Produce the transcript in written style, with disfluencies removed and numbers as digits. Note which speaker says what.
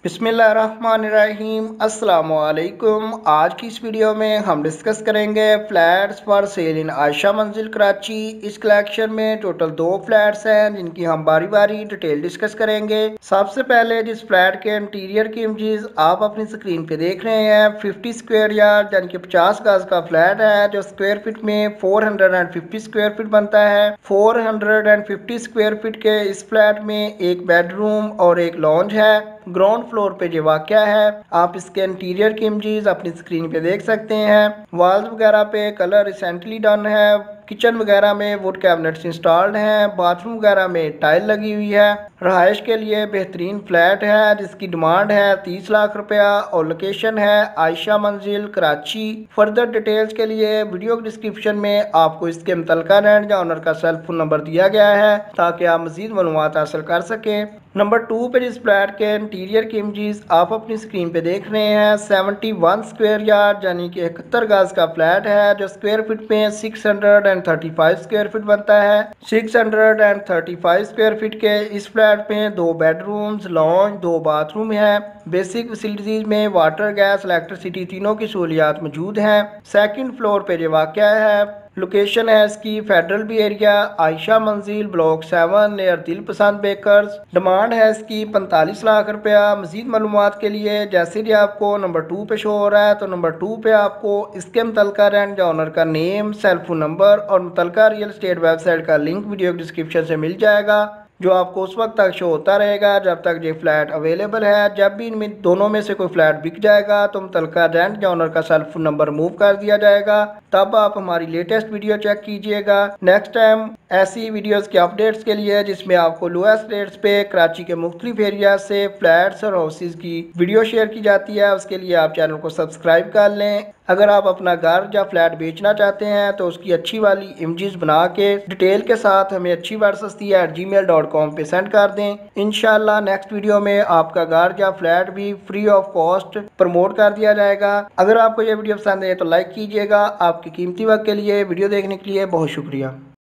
Speaker 1: बिस्मिल्लाहिर्रहमानिर्रहीम अस्सलाम वालेकुम। आज की इस वीडियो में हम डिस्कस करेंगे फ्लैट्स फॉर सेल इन आयशा मंजिल कराची। इस कलेक्शन में टोटल 2 फ्लैट्स हैं जिनकी हम बारी बारी डिटेल डिस्कस करेंगे। सबसे पहले जिस फ्लैट के इंटीरियर की इमेजेस आप अपनी स्क्रीन पे देख रहे हैं 50 स्क्वायर यार्ड यानी कि 50 गज का फ्लैट है जो स्क्वायर फीट में 450 स्क्वायर फीट बनता है। 450 स्क्वायर फीट के इस फ्लैट में एक बेडरूम और एक लॉन्ज है। ग्राउंड फ्लोर पे जो वाक़या है आप इसके इंटीरियर की इमेजेस अपनी स्क्रीन पे देख सकते हैं। वॉल्स वगैरह पे कलर रिसेंटली डन है। किचन वगैरह में वुड कैबिनेट्स इंस्टॉल्ड हैं। बाथरूम वगैरह में टाइल लगी हुई है। रहायश के लिए बेहतरीन फ्लैट है जिसकी डिमांड है 30 लाख रुपया और लोकेशन है आयशा मंजिल कराची। फर्दर डिटेल्स के लिए वीडियो डिस्क्रिप्शन में आपको इसके मुतलका लैंड या ऑनर का सेल फोन नंबर दिया गया है ताकि आप मजीद मालूमात हासिल कर सकें। नंबर 2 पे इस फ्लैट के इंटीरियर की इमेजेस आप अपनी स्क्रीन पे देख रहे हैं। 71 स्क्वायर यार्ड यानी कि 71 गज का फ्लैट है जो स्क्वायर फीट में 635 स्क्वायर फीट बनता है। 635 स्क्वायर फीट के इस फ्लैट में 2 बेडरूम्स, लॉन्ज, 2 बाथरूम है। बेसिक फैसिलिटीज में वाटर, गैस, इलेक्ट्रिसिटी तीनों की सहूलियात मौजूद हैं। सेकंड फ्लोर पे जो वाक़या है लोकेशन है इसकी फेडरल बी एरिया आयशा मंजिल ब्लॉक 7 नियर दिल पसंद बेकर्स। डिमांड है इसकी 45 लाख रुपया। मजीद मालूमात के लिए जैसे कि आपको नंबर 2 पे शो हो रहा है तो नंबर 2 पे आपको इसके मुतलका रेंट या ऑनर का नेम, सेल फोन नंबर और मुतलका रियल स्टेट वेबसाइट का लिंक वीडियो डिस्क्रिप्शन से मिल जाएगा जो आपको उस वक्त तक शो होता रहेगा जब तक ये फ्लैट अवेलेबल है। जब भी इनमें दोनों में से कोई फ्लैट बिक जाएगा तो मुतलका रेंट या ऑनर का सेल फोन नंबर मूव कर दिया जाएगा। तब आप हमारी लेटेस्ट वीडियो चेक कीजिएगा। नेक्स्ट टाइम ऐसी वीडियोस के अपडेट्स के लिए जिसमें आपको लोएस्ट रेट्स पे कराची के मुख्तलिफ एरिया से फ्लैट्स और हाउसेज की वीडियो शेयर की जाती है उसके लिए आप चैनल को सब्सक्राइब कर लें। अगर आप अपना घर या फ्लैट बेचना चाहते हैं तो उसकी अच्छी वाली इमेजेस बना के डिटेल के साथ हमें achhibarsasti@gmail.com पे सेंड कर दें। इंशाल्लाह नेक्स्ट वीडियो में आपका घर या फ्लैट भी फ्री ऑफ कॉस्ट प्रमोट कर दिया जाएगा। अगर आपको ये वीडियो पसंद है तो लाइक कीजिएगा। आपकी कीमती वक्त के लिए वीडियो देखने के लिए बहुत शुक्रिया।